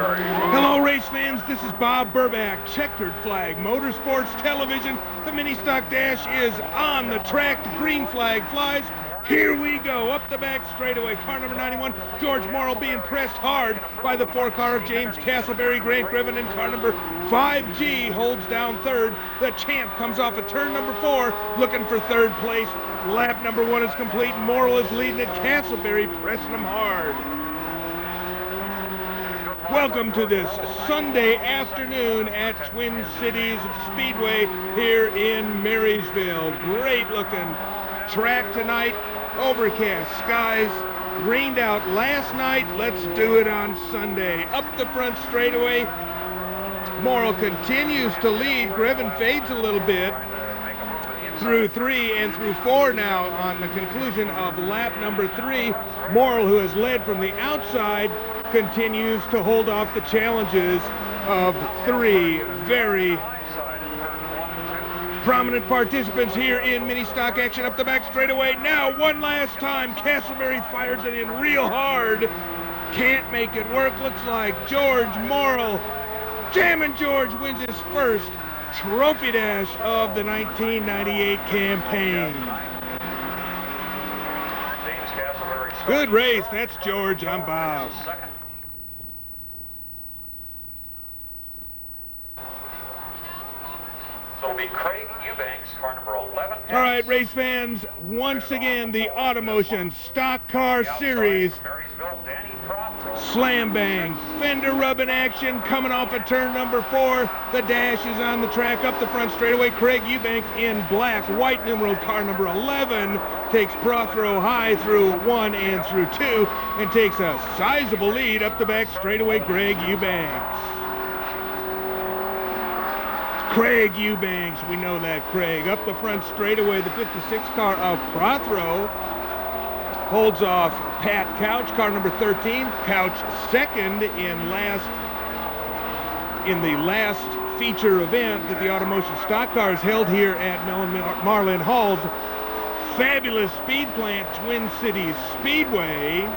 Hello, race fans. This is Bob Burback, Checkered Flag Motorsports Television. The mini stock dash is on the track. The green flag flies. Here we go, up the back straightaway. Car number 91, George Morrill, being pressed hard by the 4-car of James Castleberry, Grant Griffin, and car number 5G holds down third. The champ comes off of turn number 4, looking for third place. Lap number 1 is complete. Morrill is leading it. Castleberry pressing him hard. Welcome to this Sunday afternoon at Twin Cities Speedway here in Marysville. Great looking track tonight. Overcast skies, rained out last night. Let's do it on Sunday. Up the front straightaway, Morrill continues to lead. Griffin fades a little bit through 3 and through 4 now on the conclusion of lap number 3. Morrill, who has led from the outside, continues to hold off the challenges of 3 very prominent participants here in mini stock action. Up the back straightaway now, one last time. Castleberry fires it in real hard. Can't make it work. Looks like George Morrill, Jammin' George, wins his first trophy dash of the 1998 campaign. Good race. That's George. I'm Bob. So it'll be Craig Eubanks, car number 11. All right, race fans, once again, the Automotion Stock Car Series slam bang, fender rubbing action coming off of turn number 4. The dash is on the track up the front straightaway. Craig Eubanks in black, white numeral car number 11 takes Prothero high through 1 and through 2 and takes a sizable lead up the back straightaway. Craig Eubanks. Craig Eubanks, we know that, Craig. Up the front straightaway, the 56 car of Prothero holds off Pat Couch, car number 13. Couch second in the last feature event that the Automotion Stock Cars held here at Marlin Hall's fabulous speed plant, Twin Cities Speedway.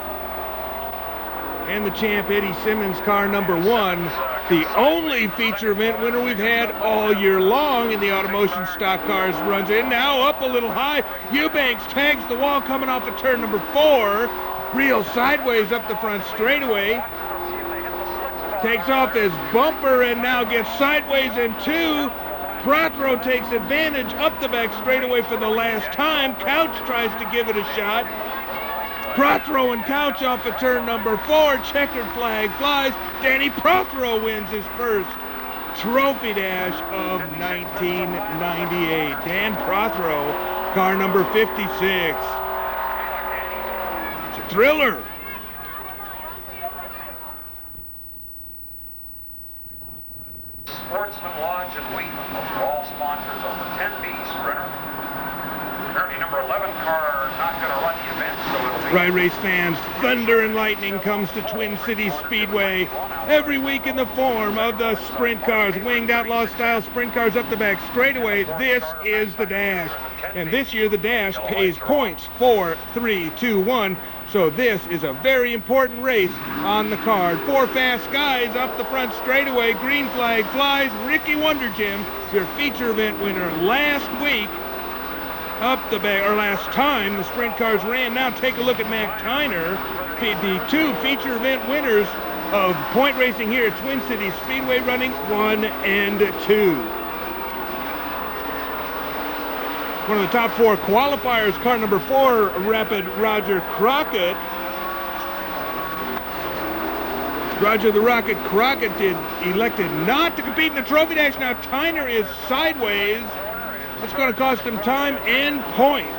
And the champ, Eddie Simmons, car number 1. The only feature event winner we've had all year long in the Automotion Stock Cars runs in. Now up a little high. Eubanks tags the wall coming off of turn number 4. Real sideways up the front straightaway. Takes off his bumper and now gets sideways in 2. Prothero takes advantage up the back straightaway for the last time. Couch tries to give it a shot. Prothero and Couch off of turn number 4. Checkered flag flies. Danny Prothero wins his first trophy dash of 1998. Dan Prothero, car number 56. It's a thriller. Sportsman Lodge and Wheaton are all sponsors of the 10B Sprinter. Apparently number 11 car not going to run the event, so it'll be... Right, race fans, thunder and lightning comes to Twin Cities Speedway every week in the form of the sprint cars, winged outlaw style sprint cars up the back straightaway. This is the dash, and this year the dash pays points 4, 3, 2, 1. So this is a very important race on the card. 4 fast guys up the front straightaway. Green flag flies. Ricky Wonderjim, your feature event winner last week. Up the back, or last time the sprint cars ran. Now take a look at Mac Tyner, the 2 feature event winners of point racing here at Twin Cities Speedway, running 1 and 2. One of the top 4 qualifiers, car number 4, Rapid Roger Crockett. Roger the Rocket Crockett elected not to compete in the trophy dash. Now Tyner is sideways. That's going to cost him time and points.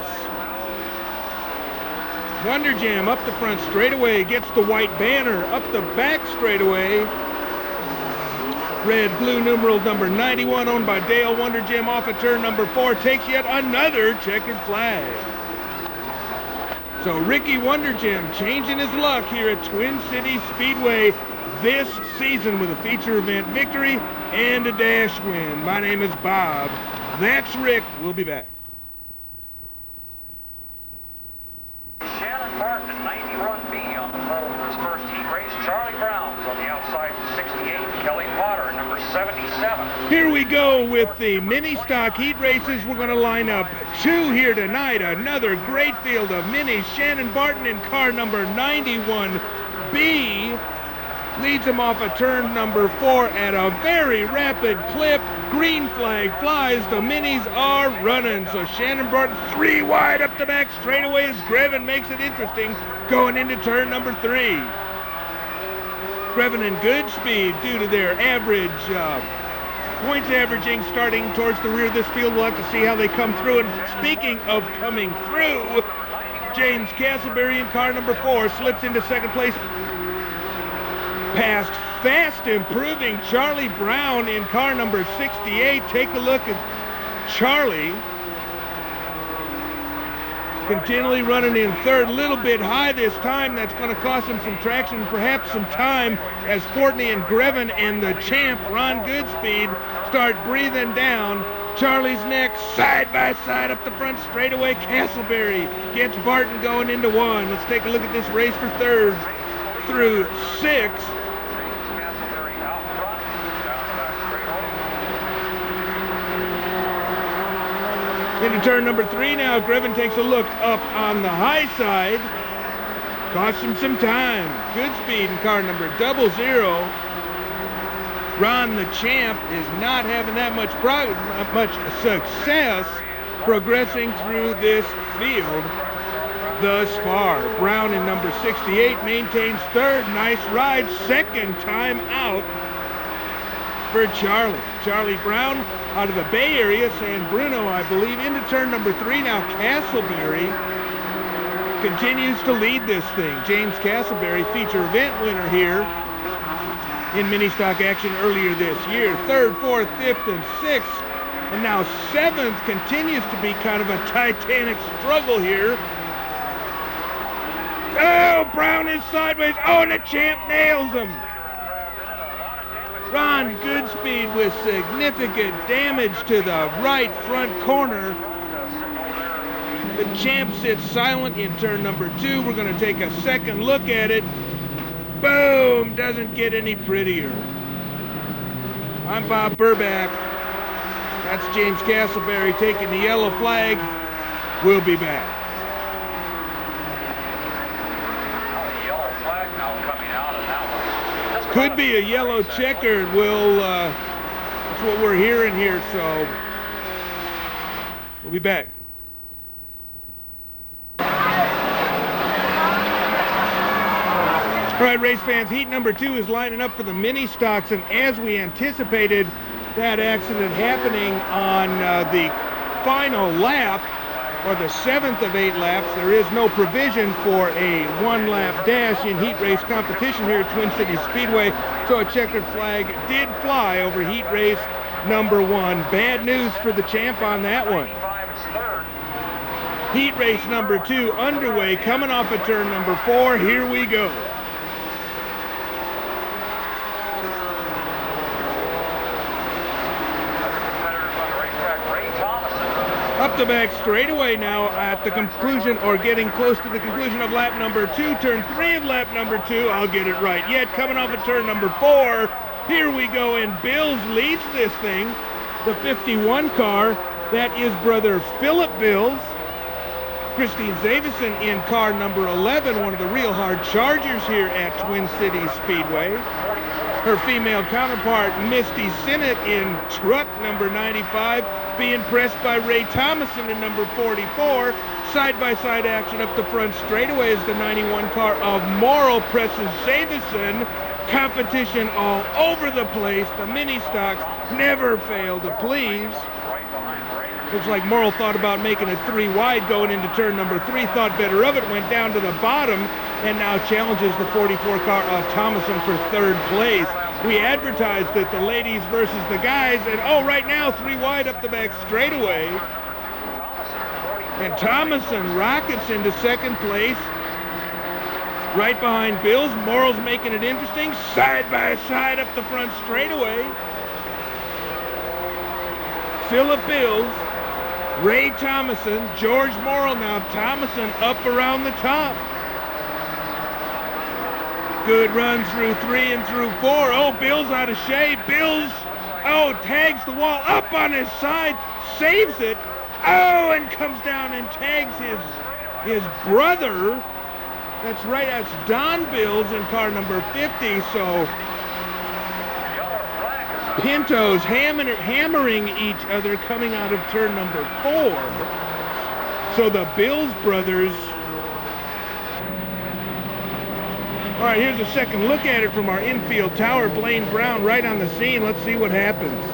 Wonderjam up the front straightaway, gets the white banner. Up the back straightaway, red blue numeral number 91, owned by Dale Wonderjam, off of turn number 4, takes yet another checkered flag. So Ricky Wonderjam changing his luck here at Twin Cities Speedway this season with a feature event victory and a dash win. My name is Bob. That's Rick. We'll be back. Shannon Martin at 91B on the pole for his first heat race. Charlie Brown's on the outside, 77. Here we go with the mini stock heat races. We're going to line up 2 here tonight. Another great field of minis. Shannon Barton in car number 91B leads him off of turn number 4 at a very rapid clip. Green flag flies. The minis are running. So Shannon Barton 3 wide up the back straightaway as Grevin makes it interesting going into turn number 3. Grevin in good speed due to their average points averaging starting towards the rear of this field. We'll have to see how they come through. And speaking of coming through, James Castleberry in car number 4 slips into second place. Past fast improving Charlie Brown in car number 68. Take a look at Charlie. Continually running in third, a little bit high this time. That's going to cost him some traction, perhaps some time, as Fortney and Grevin and the champ, Ron Goodspeed, start breathing down. Charlie's next, side by side up the front straightaway. Castleberry gets Barton going into 1. Let's take a look at this race for third through 6. Into turn number 3 now. Grevin takes a look up on the high side. Costs him some time. Good speed in car number 00. Ron the champ is not having that much success progressing through this field thus far. Brown in number 68 maintains third. Nice ride. Second time out for Charlie. Charlie Brown out of the Bay Area, San Bruno, I believe, into turn number 3 now. Castleberry continues to lead this thing. James Castleberry, feature event winner here in mini stock action earlier this year. 3rd, 4th, 5th, and 6th, and now 7th continues to be kind of a titanic struggle here. Oh, Brown is sideways. Oh, and the champ nails him. Ron Goodspeed with significant damage to the right front corner. The champ sits silent in turn number 2. We're going to take a second look at it. Boom! Doesn't get any prettier. I'm Bob Burback. That's James Castleberry taking the yellow flag. We'll be back. Could be a yellow checkered. That's what we're hearing here, so we'll be back. All right, race fans, heat number 2 is lining up for the mini stocks, and as we anticipated, that accident happening on the final lap, or the 7th of 8 laps, there is no provision for a 1-lap dash in heat race competition here at Twin Cities Speedway, so a checkered flag did fly over heat race number 1. Bad news for the champ on that one. Heat race number 2 underway, coming off of turn number 4. Here we go. Up the back straightaway now at the conclusion, or getting close to the conclusion of lap number 2. Turn 3 of lap number 2. I'll get it right yet. Coming off of turn number 4. Here we go, and Bills leads this thing. The 51 car. That is brother Philip Bills. Christine Zavison in car number 11, one of the real hard chargers here at Twin Cities Speedway. Her female counterpart, Misty Sinnott, in truck number 95, being pressed by Ray Thomason in number 44. Side-by-side action up the front straightaway as the 91 car of Morrill presses Zavison. Competition all over the place. The mini stocks never fail to please. Looks like Morrill thought about making it 3 wide going into turn number 3, thought better of it, went down to the bottom, and now challenges the 44 car of Thomason for 3rd place. We advertised it, the ladies versus the guys, and oh, right now 3 wide up the back straightaway. And Thomason rockets into 2nd place. Right behind Bills. Morrill's making it interesting. Side by side up the front straightaway. Philip Bills, Ray Thomason, George Morrill. Now Thomason up around the top. Good run through 3 and through 4. Oh, Bills out of shade. Bills Oh, tags the wall up on his side, saves it. Oh, and comes down and tags his brother. That's right, that's Don Bills in car number 50. So Pintos hammering each other coming out of turn number 4. So the Bills brothers. All right, here's a second look at it from our infield tower. Blaine Brown right on the scene. Let's see what happens.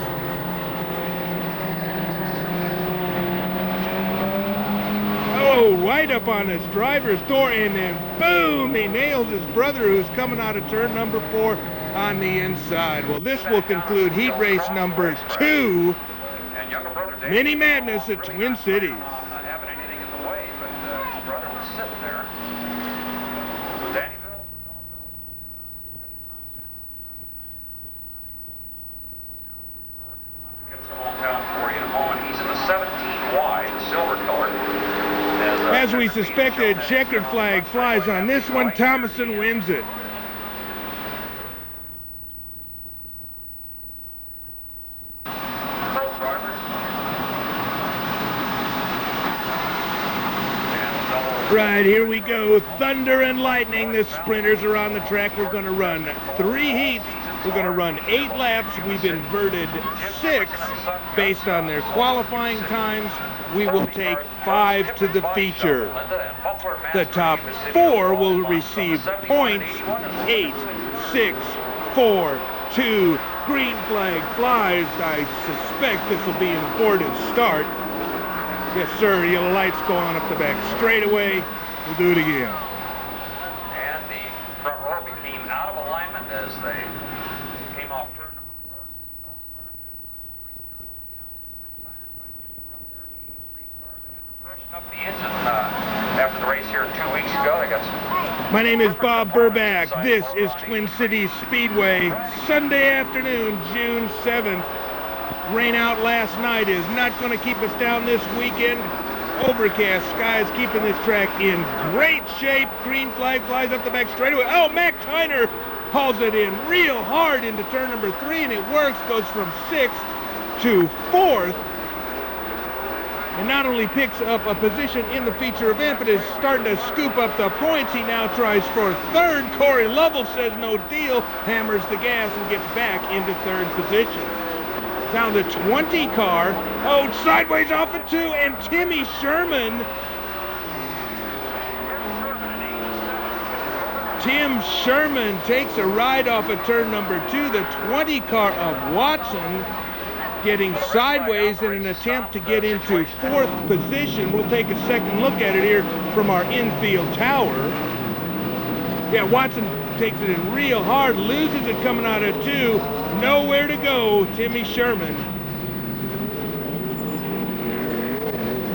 Oh, right up on his driver's door, and then boom, he nails his brother who's coming out of turn number 4 on the inside. Well, this will conclude heat race number 2. Mini Madness at Twin Cities. Not having anything in the way, but his brother was sitting there. So Danny gets the hometown for you in a moment. He's in the 17 wide, silver colored. As we suspected, checkered flag flies on this one. Thomason wins it. Right, here we go. Thunder and lightning. The sprinters are on the track. We're going to run 3 heats. We're going to run 8 laps. We've inverted 6 based on their qualifying times. We will take 5 to the feature. The top 4 will receive points. 8, 6, 4, 2. Green flag flies. I suspect this will be an aborted start. Yes, sir. Yellow lights go on up the back straightaway. We'll do it again. And the front row became out of alignment as they came off turn number 4. Freshen up the engine after the race here 2 weeks ago. They got some. My name is Bob Burbach. This is Twin Cities Speedway. Sunday afternoon, June 7th. Rain out last night is not going to keep us down this weekend. Overcast skies keeping this track in great shape. Green flag flies up the back straightaway. Oh, Mac Tyner hauls it in real hard into turn number 3, and it works. Goes from 6th to 4th. And not only picks up a position in the feature event, but is starting to scoop up the points. He now tries for 3rd. Corey Lovell says no deal, hammers the gas, and gets back into 3rd position. Down the 20 car. Oh, sideways off of 2, and Timmy Sherman. Tim Sherman takes a ride off of turn number 2. The 20 car of Watson getting sideways in an attempt to get into 4th position. We'll take a second look at it here from our infield tower. Yeah, Watson takes it in real hard, loses it coming out of 2. Nowhere to go, Timmy Sherman.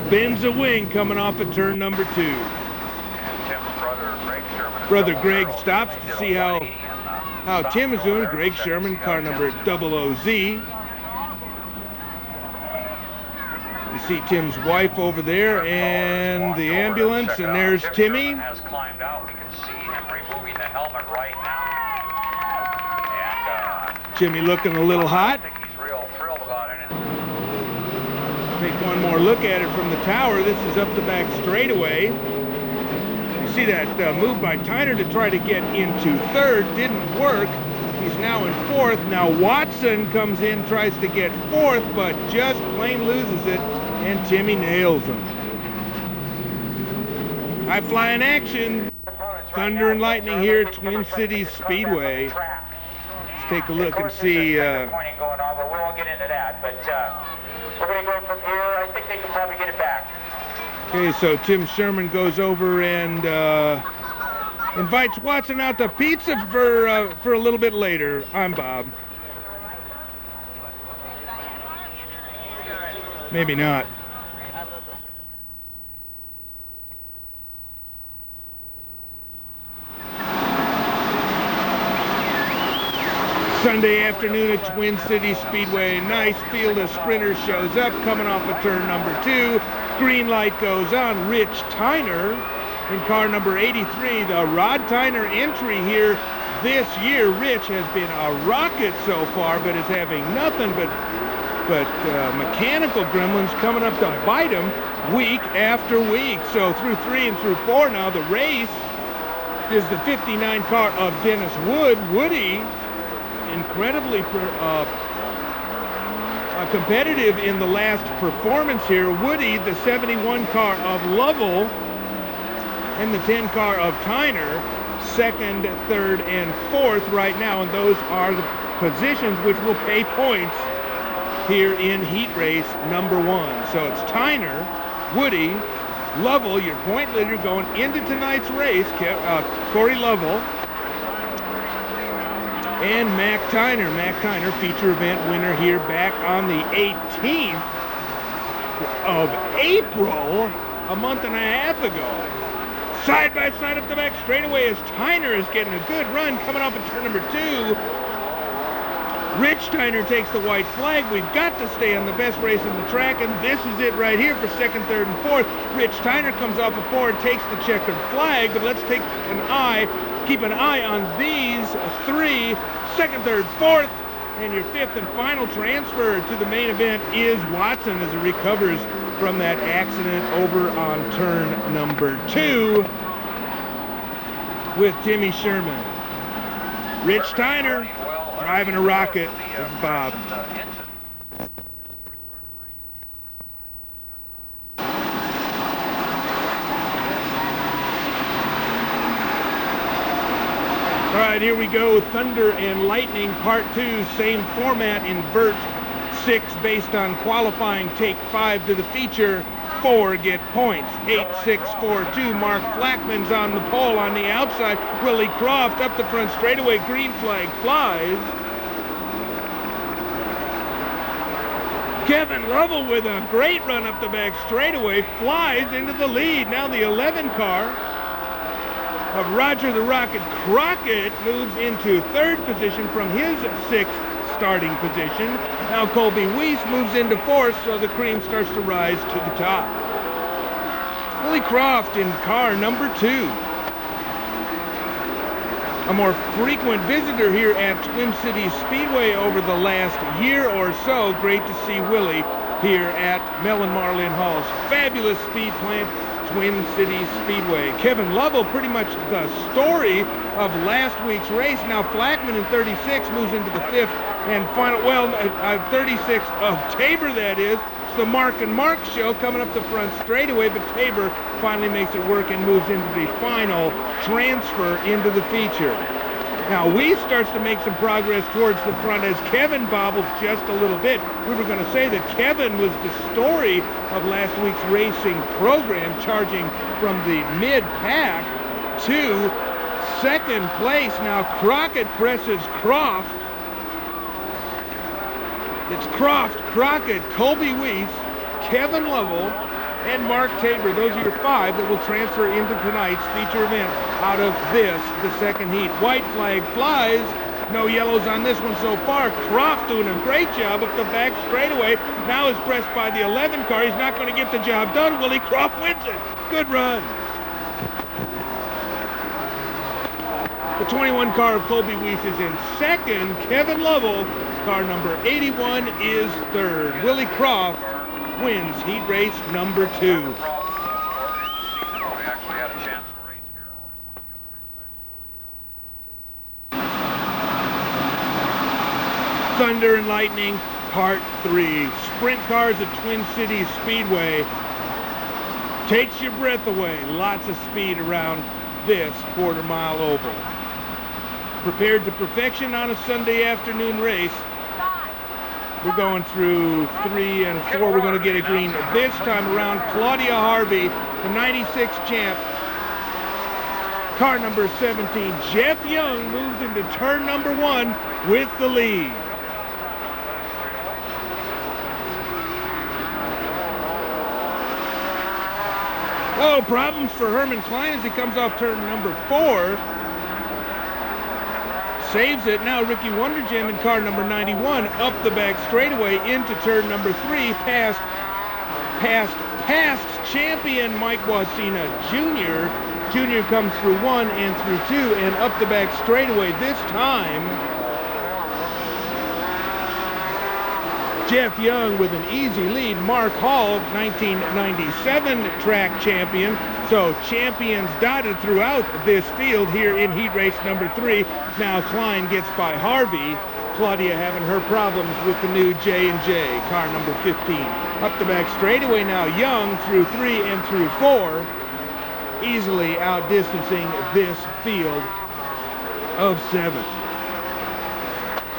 Bends a wing coming off of turn number 2. And Tim's brother, Greg Sherman. Brother Greg stops to see how Tim is doing. Greg Sherman, car number 00Z. You see Tim's wife over there and the ambulance, and there's Timmy. Has climbed out. We can see him removing the helmet right now. And Jimmy looking a little hot. I think he's real thrilled about it. Take one more look at it from the tower. This is up the back straightaway. You see that move by Tyner to try to get into 3rd. Didn't work. He's now in 4th. Now Watson comes in, tries to get 4th, but just plain loses it, and Timmy nails him. High flying action. Thunder and lightning here at Twin Cities Speedway. Let's take a look and see. Pointing going on, but we won't get into that. But we're going to go from here. I think they can probably get it back. Okay, so Tim Sherman goes over and invites Watson out to pizza for a little bit later. I'm Bob. Maybe not. Sunday afternoon at Twin Cities Speedway. Nice field of sprinters shows up coming off of turn number 2. Green light goes on. Rich Tyner in car number 83. The Rod Tyner entry here this year. Rich has been a rocket so far, but is having nothing but mechanical gremlins coming up to bite him week after week. So through 3 and through 4 now, the race is the 59 car of Dennis Wood. Woody, incredibly competitive in the last performance here. Woody, the 71 car of Lovell, and the 10 car of Tyner, 2nd, 3rd, and 4th right now, and those are the positions which will pay points here in heat race number 1. So it's Tyner, Woody, Lovell, your point leader going into tonight's race, Corey Lovell, and Mac Tyner. Mac Tyner, feature event winner here back on the 18th of April, a month and a half ago. Side by side up the back straightaway as Tyner is getting a good run coming off of turn number 2. Rich Tyner takes the white flag. We've got to stay on the best race in the track, and this is it right here for 2nd, 3rd, and 4th. Rich Tyner comes off of 4 and takes the checkered flag, but let's keep an eye on these 3, 2nd, 3rd, 4th, and your 5th and final transfer to the main event is Watson as he recovers from that accident over on turn number 2 with Timmy Sherman. Rich Tyner driving a rocket with Bob. All right, here we go. Thunder and Lightning Part 2, same format, invert 6 based on qualifying, take 5 to the feature, 4 get points. 8, 6, 4, 2. Mark Flackman's on the pole on the outside. Willie Croft up the front straightaway. Green flag flies. Kevin Lovell with a great run up the back straightaway flies into the lead. Now the 11 car of Roger the Rocket Crockett moves into 3rd position from his 6th starting position. Now Colby Weiss moves into 4th, so the cream starts to rise to the top. Willie Croft in car number 2. A more frequent visitor here at Twin Cities Speedway over the last year or so. Great to see Willie here at Mellon Marlin Hall's fabulous speed plant, Twin Cities Speedway. Kevin Lovell, pretty much the story of last week's race. Now Flackman in 36 moves into the 5th and final, 36 of Tabor, that is. It's the Mark and Mark show coming up the front straightaway, but Tabor finally makes it work and moves into the final transfer into the feature. Now Weiss starts to make some progress towards the front as Kevin bobbles just a little bit. We were going to say that Kevin was the story of last week's racing program, charging from the mid-pack to 2nd place. Now Crockett presses Croft. It's Croft, Crockett, Colby Weiss, Kevin Lovell, and Mark Tabor. Those are your 5 that will transfer into tonight's feature event out of this, the 2nd heat. White flag flies. No yellows on this one so far. Croft doing a great job up the back straightaway. Now is pressed by the 11 car. He's not going to get the job done. Willie Croft wins it. Good run. The 21 car of Colby Weiss is in 2nd. Kevin Lovell, car number 81, is 3rd. Willie Croft wins heat race number 2. Thunder and Lightning, Part 3. Sprint cars at Twin Cities Speedway. Takes your breath away. Lots of speed around this quarter-mile oval. Prepared to perfection on a Sunday afternoon race. We're going through 3 and 4. We're going to get a green this time around. Claudia Harvey, the 96 champ. Car number 17. Jeff Young moves into turn number 1 with the lead. Oh, problems for Herman Klein as he comes off turn number 4. Saves it. Now Ricky Wondergem in car number 91 up the back straightaway into turn number 3, past champion Mike Wasina Jr. Jr. comes through 1 and through 2 and up the back straightaway. This time, Jeff Young with an easy lead. Mark Hall, 1997 track champion. So champions dotted throughout this field here in heat race number 3. Now Klein gets by Harvey. Claudia having her problems with the new J&J, car number 15. Up the back straightaway now, Young through 3 and through 4. Easily outdistancing this field of 7.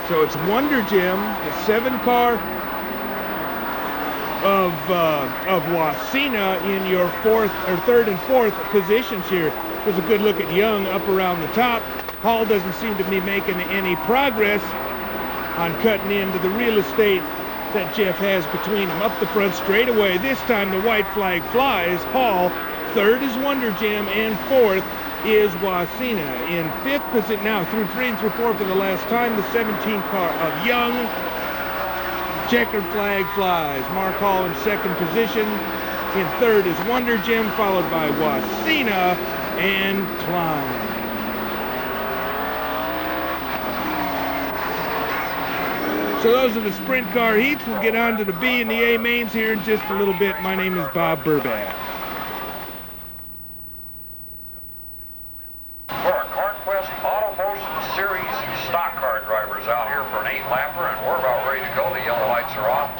So it's Wonder Jim, the 7 car of Wasina in your 3rd and 4th positions here. There's a good look at Young up around the top. Hall doesn't seem to be making any progress on cutting into the real estate that Jeff has between them. Up the front straightaway, this time the white flag flies. Hall, 3rd is Wonder Jim, and 4th is Wasina. In 5th position now, through 3 and through 4 for the last time, the 17 car of Young. Checkered flag flies. Mark Hall in 2nd position. In 3rd is Wonder Jim, followed by Wasina and Klein. So those are the sprint car heats. We'll get on to the B and the A mains here in just a little bit. My name is Bob Burbach. For our CarQuest Automotion Series stock car drivers out here for an 8-lapper, and we're about ready to go. The yellow lights are off.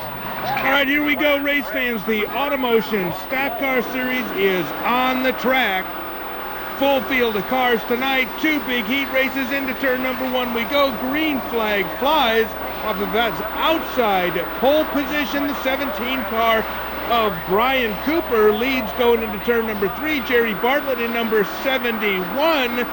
All right, here we go, race fans. The Automotion Stock Car Series is on the track. Full field of cars tonight. 2 big heat races. Into turn number 1 we go. Green flag flies. Off of that outside pole position, the 17 car of Brian Cooper leads going into turn number 3. Jerry Bartlett in number 71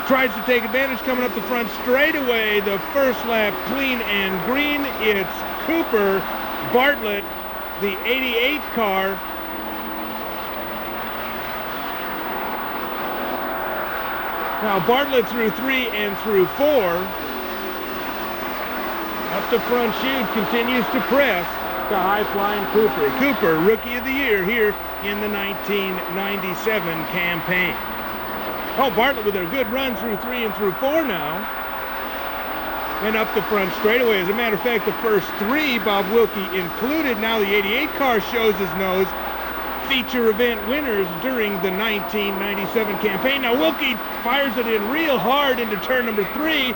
tries to take advantage coming up the front straightaway. The first lap clean and green. It's Cooper, Bartlett, the 88 car. Now Bartlett through 3 and through 4. Up the front chute, continues to press the high-flying Cooper. Cooper, Rookie of the Year here in the 1997 campaign. Oh, Bartlett with a good run through 3 and through 4 now. And up the front straightaway. As a matter of fact, the first 3, Bob Wilkie included. Now the 88 car shows his nose. Feature event winners during the 1997 campaign. Now Wilkie fires it in real hard into turn number 3.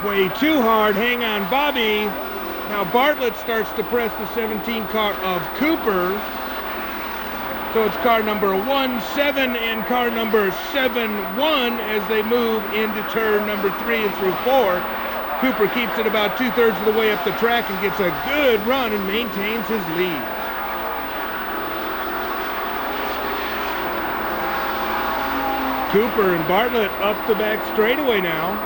Way too hard. Hang on, Bobby. Now Bartlett starts to press the 17 car of Cooper. So it's car number 1-7 and car number 7-1 as they move into turn number 3 and through 4. Cooper keeps it about 2/3 of the way up the track and gets a good run and maintains his lead. Cooper and Bartlett up the back straightaway now.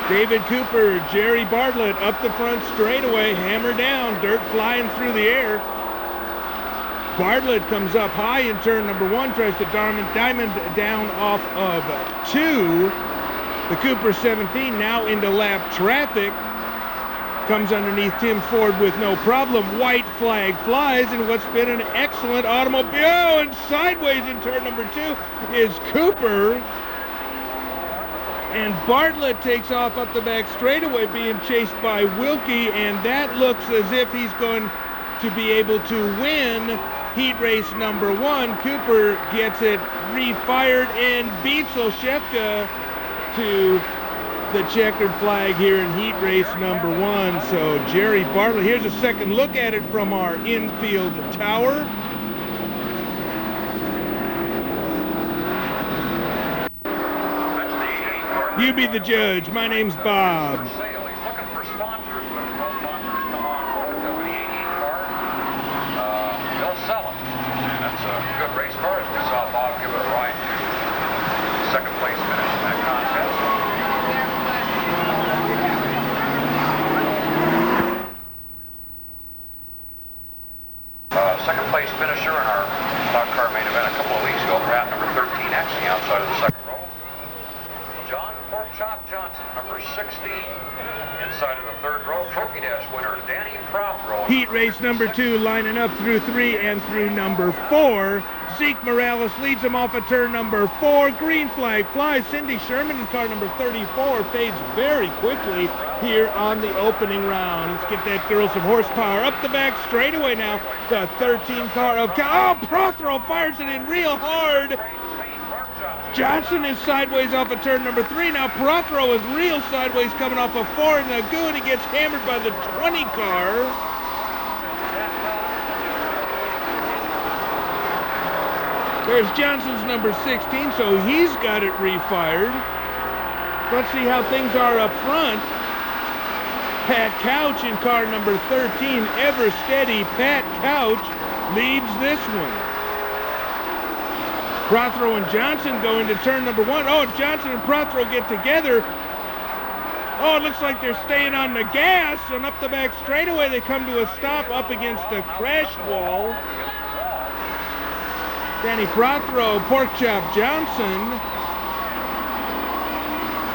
David Cooper, Jerry Bartlett up the front straightaway, hammer down, dirt flying through the air. Bartlett comes up high in turn number 1, tries to diamond down off of 2. The Cooper 17 now into lap traffic. Comes underneath Tim Ford with no problem. White flag flies in what's been an excellent automobile. Oh, and sideways in turn number 2 is Cooper. And Bartlett takes off up the back straightaway being chased by Wilkie, and that looks as if he's going to be able to win heat race number 1. Cooper gets it refired and beats Olszewska to the checkered flag here in heat race number 1. So Jerry Bartlett, here's a second look at it from our infield tower. You be the judge. My name's Bob. He's looking for sponsors. When no sponsors come on board with the 88 car, they'll sell it. And that's a good race car. As we saw Bob give it a ride to 2nd place finish in that contest. Second place finisher in our stock car main event a couple of weeks ago, Pratt number 13, actually outside of the 2nd row. John Porch Shop Johnson, number 16, inside of the third row. Trophy Dash winner, Danny Prothro. Heat race number 2, lining up through 3 and through number 4. Zeke Morales leads him off of turn number 4. Green flag flies. Cindy Sherman in car number 34 fades very quickly here on the opening round. Let's get that girl some horsepower. Up the back straightaway now. The 13 car of... Oh, Prothro fires it in real hard. Johnson is sideways off of turn number 3. Now Prothro is real sideways coming off of 4 in the goo, and he gets hammered by the 20 car. There's Johnson's number 16, so he's got it refired. Let's see how things are up front. Pat Couch in car number 13, ever steady. Pat Couch leads this one. Prothro and Johnson go into turn number 1. Oh, Johnson and Prothro get together. Oh, it looks like they're staying on the gas, and up the back straightaway they come to a stop up against the crash wall. Danny Prothro, Porkchop Johnson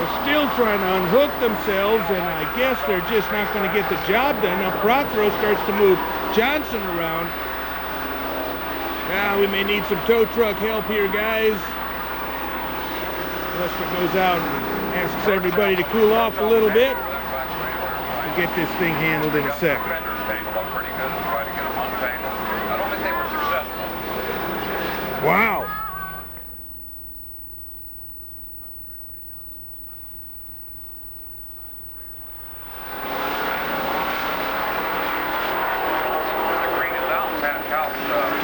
are still trying to unhook themselves, and I guess they're just not going to get the job done. Now Prothro starts to move Johnson around. Now we may need some tow truck help here, guys. Lester goes out and asks everybody to cool off a little bit. We'll get this thing handled in a second. Wow.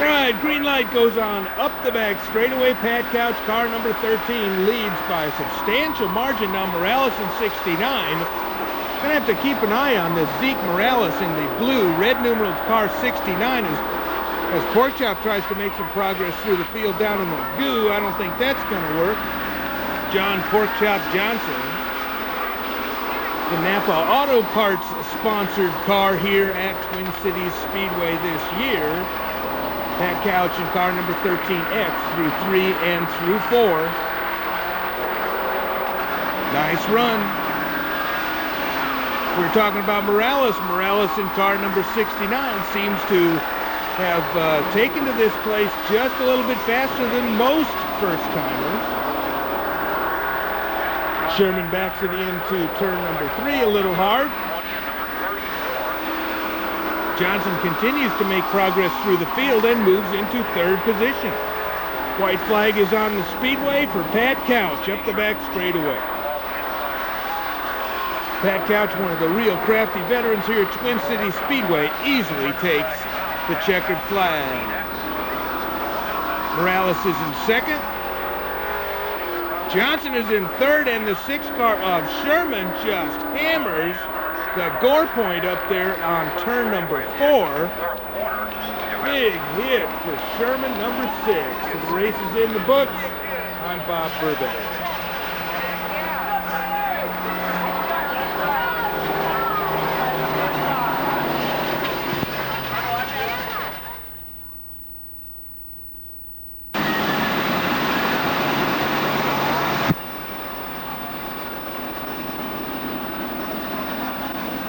Right, green light goes on up the back straightaway. Pat Couch, car number 13, leads by a substantial margin. Now Morales in 69. Gonna have to keep an eye on this Zeke Morales in the blue, red numerals car 69 as Porkchop tries to make some progress through the field down in the goo. I don't think that's going to work. John Porkchop Johnson. The Napa Auto Parts sponsored car here at Twin Cities Speedway this year. Pat Couch in car number 13X through 3 and through 4. Nice run. We're talking about Morales. Morales in car number 69 seems to have taken to this place just a little bit faster than most first-timers. Sherman backs it into turn number 3 a little hard. Johnson continues to make progress through the field and moves into third position. White flag is on the speedway for Pat Couch up the back straightaway. Pat Couch, one of the real crafty veterans here at Twin Cities Speedway, easily takes the checkered flag. Morales is in second. Johnson is in third, and the 6 car of Sherman just hammers the gore point up there on turn number 4. Big hit for Sherman, number 6. The race is in the books. I'm Bob Burbank.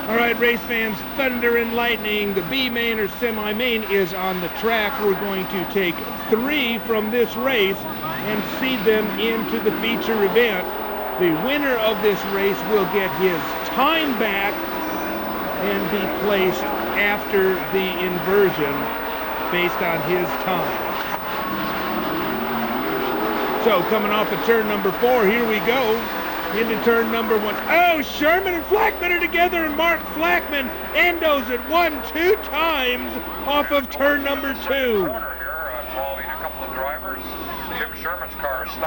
All right, race fans, thunder and lightning. The B main or semi-main is on the track. We're going to take 3 from this race and seed them into the feature event. The winner of this race will get his time back and be placed after the inversion based on his time. So coming off of turn number 4, here we go. Into turn number 1. Oh, Sherman and Flackman are together, and Mark Flackman endos it 1-2 times off of turn number 2.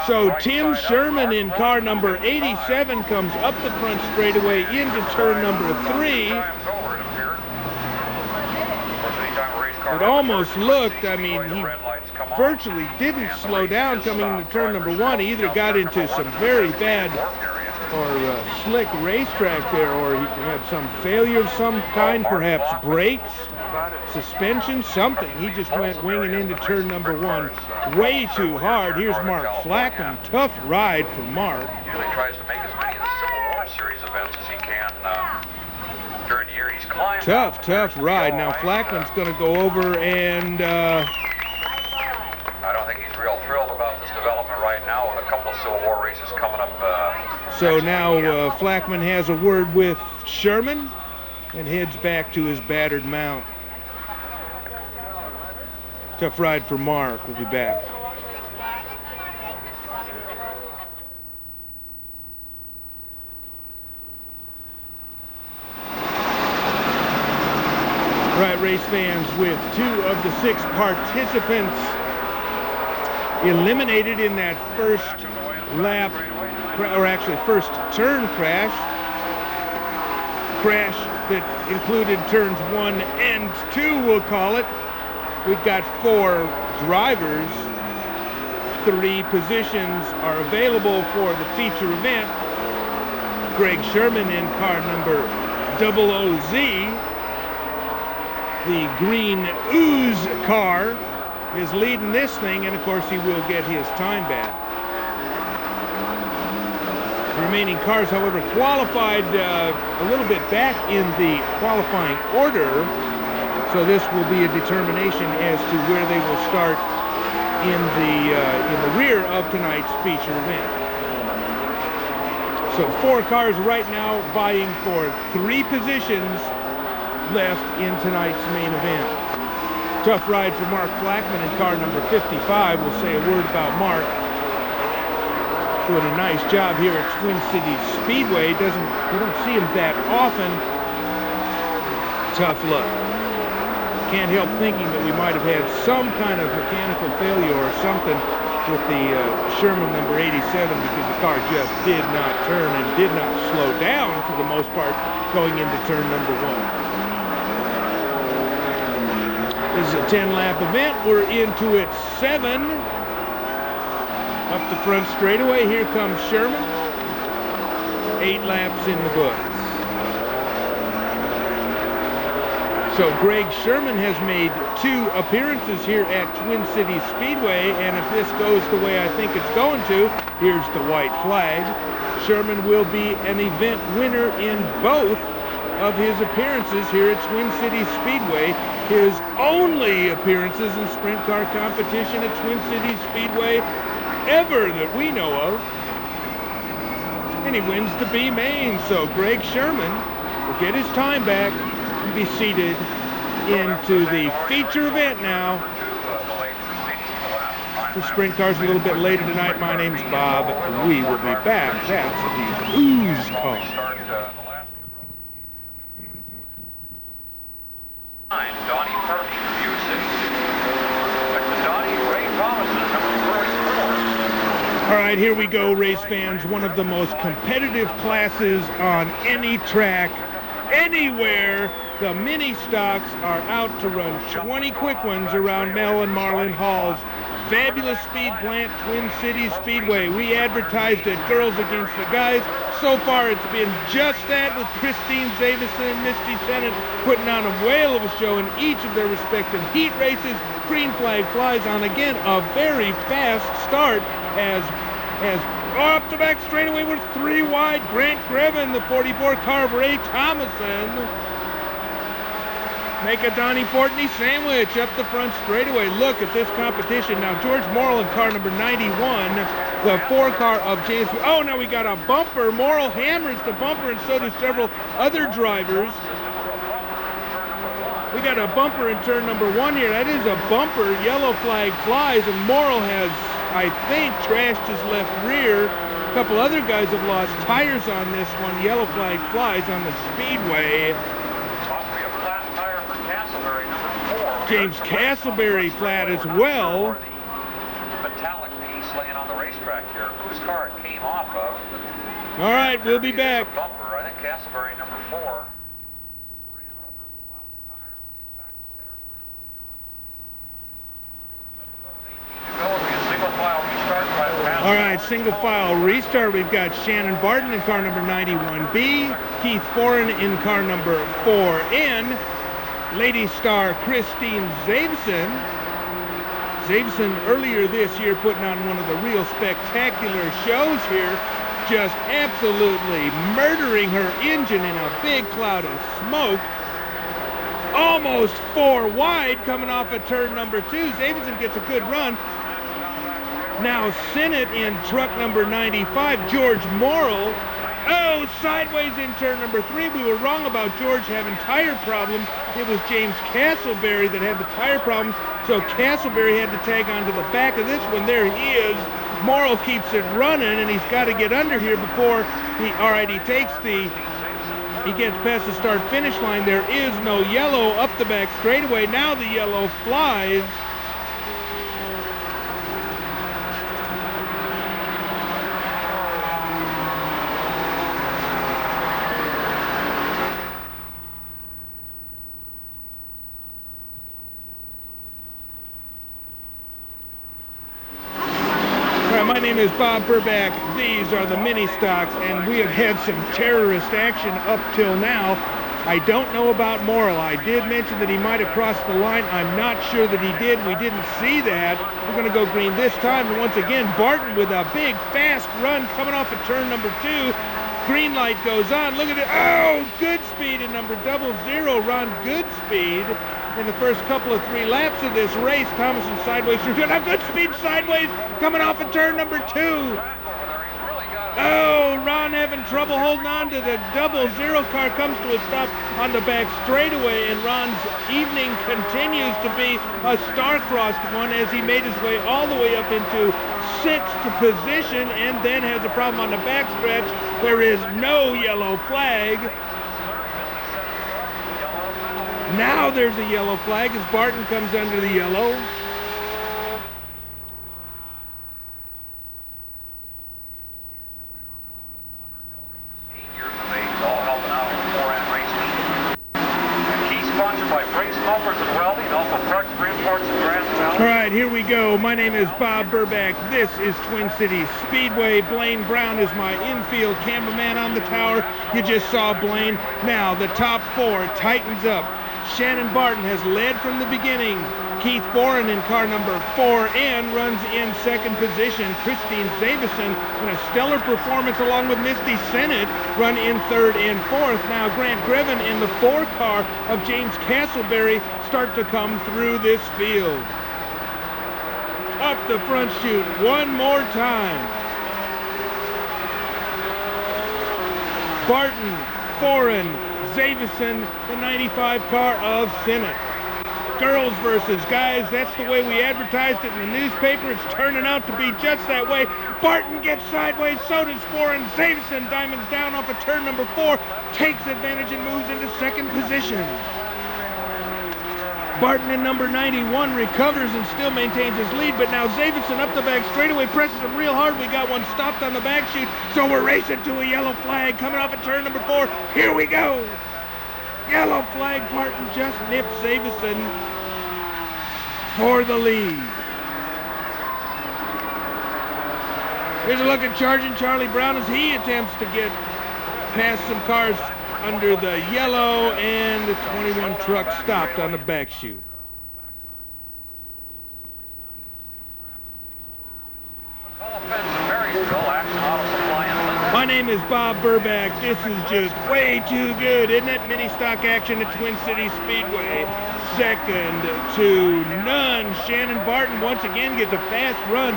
So Tim Sherman in car number 87 comes up the front straightaway into turn number 3. It almost looked, I mean, he virtually didn't slow down coming into turn number 1. He either got into some very bad or slick racetrack there, or he had some failure of some kind, perhaps brakes, suspension, something. He just went winging into turn number 1 way too hard. Here's Mark Flackman. Tough ride for Mark. Usually tries to make as many as events as he can during the year. He's climbed. Tough ride. Now Flackman's going to go over and... I don't think he's real thrilled about this development right now with a couple of Civil War races coming up. So now Flackman has a word with Sherman and heads back to his battered mount. Tough ride for Mark. We'll be back. All right, race fans, with 2 of the 6 participants eliminated in that first lap, or actually first turn crash that included turns 1 and 2, we'll call it. We've got 4 drivers. 3 positions are available for the feature event. Greg Sherman in car number 00Z. The green ooze car is leading this thing, and of course he will get his time back. The remaining cars, however, qualified a little bit back in the qualifying order, so this will be a determination as to where they will start in the rear of tonight's feature event. So 4 cars right now vying for 3 positions left in tonight's main event. Tough ride for Mark Flackman in car number 55. We'll say a word about Mark. Doing a nice job here at Twin Cities Speedway. We don't see him that often. Tough luck. Can't help thinking that we might have had some kind of mechanical failure or something with the Sherman number 87, because the car just did not turn and did not slow down for the most part going into turn number 1. This is a 10-lap event. We're into it 7. Up the front straightaway, here comes Sherman. 8 laps in the books. So Greg Sherman has made 2 appearances here at Twin Cities Speedway, and if this goes the way I think it's going to, here's the white flag. Sherman will be an event winner in both of his appearances here at Twin Cities Speedway. His only appearances in sprint car competition at Twin Cities Speedway ever that we know of. And he wins the B main, so Greg Sherman will get his time back and be seated into the feature event now. For sprint cars a little bit later tonight, my name's Bob. We will be back. That's the ooze car. All right, here we go, race fans. One of the most competitive classes on any track, anywhere. The mini stocks are out to run 20 quick ones around Mel and Marlin Hall's fabulous speed plant, Twin Cities Speedway. We advertised it, girls against the guys. So far, it's been just that, with Christine Zavison and Misty Tennant putting on a whale of a show in each of their respective heat races. Green flag flies on again. A very fast start as up the back straightaway with 3 wide. Grant Grevin, the 44 car of Ray Thomason. Make a Donnie Fortney sandwich up the front straightaway. Look at this competition. Now, George Morrill in car number 91, the 4 car of James. Oh, now we got a bumper. Morrill hammers the bumper, and so do several other drivers. We got a bumper in turn number 1 here. That is a bumper. Yellow flag flies, and Morrill has, I think, trashed his left rear. A couple other guys have lost tires on this one. Yellow flag flies on the Speedway. James Castleberry flat as well. Metallic piece laying on the racetrack here. Whose car it came off of? All right, we'll be back. Bumper. I think Castleberry number 4. All right, single file restart. We've got Shannon Barton in car number 91B, Keith Foran in car number 4N, Lady Star Christine Zavison. Zavison earlier this year putting on one of the real spectacular shows here just absolutely murdering her engine in a big cloud of smoke. Almost 4 wide coming off of turn number 2. Zaveson gets a good run. Now Sinnott in truck number 95, George Morrill. Oh, sideways in turn number 3. We were wrong about George having tire problems. It was James Castleberry that had the tire problems, so Castleberry had to tag onto the back of this one. There he is. Morrill keeps it running, and he's got to get under here before he gets past the start-finish line. There is no yellow up the back straightaway. Now the yellow flies. My name is Bob Burback. These are the mini stocks, and we have had some terrorist action up till now. I don't know about Morrill. I did mention that he might have crossed the line. I'm not sure that he did. We didn't see that. We're going to go green this time. And once again, Barton with a big, fast run coming off of turn number 2. Green light goes on. Look at it. Oh, Goodspeed in number 00. Ron Goodspeed. In the first couple of 3 laps of this race, Thomason sideways through. Now Goodspeed sideways coming off of turn number 2. Oh, Ron having trouble holding on to the 00 car, comes to a stop on the back straightaway, and Ron's evening continues to be a star-crossed one as he made his way all the way up into 6th position and then has a problem on the backstretch. There is no yellow flag. Now there's a yellow flag as Barton comes under the yellow. All right, here we go. My name is Bob Burback. This is Twin Cities Speedway. Blaine Brown is my infield cameraman on the tower. You just saw Blaine. Now the top 4 tightens up. Shannon Barton has led from the beginning. Keith Foran in car number 4N runs in 2nd position. Christine Zaveson in a stellar performance along with Misty Sinnott run in 3rd and 4th. Now Grant Greven in the 4 car of James Castleberry start to come through this field. Up the front chute one more time. Barton, Foran, Zaveson, the 95 car of Sinnott. Girls versus guys, that's the way we advertised it in the newspaper. It's turning out to be just that way. Barton gets sideways, so does Foran. Zaveson diamonds down off of turn number 4, takes advantage and moves into 2nd position. Barton in number 91 recovers and still maintains his lead, but now Zaveson up the back straightaway presses him real hard. We got one stopped on the back chute, so we're racing to a yellow flag coming off of turn number 4. Here we go. Yellow flag. Barton just nips Zaveson for the lead. Here's a look at Charging Charlie Brown as he attempts to get past some cars under the yellow, and the 21 truck stopped on the back chute. My name is Bob Burback. This is just way too good, isn't it? Mini stock action at Twin Cities Speedway. 2nd to none. Shannon Barton once again gets a fast run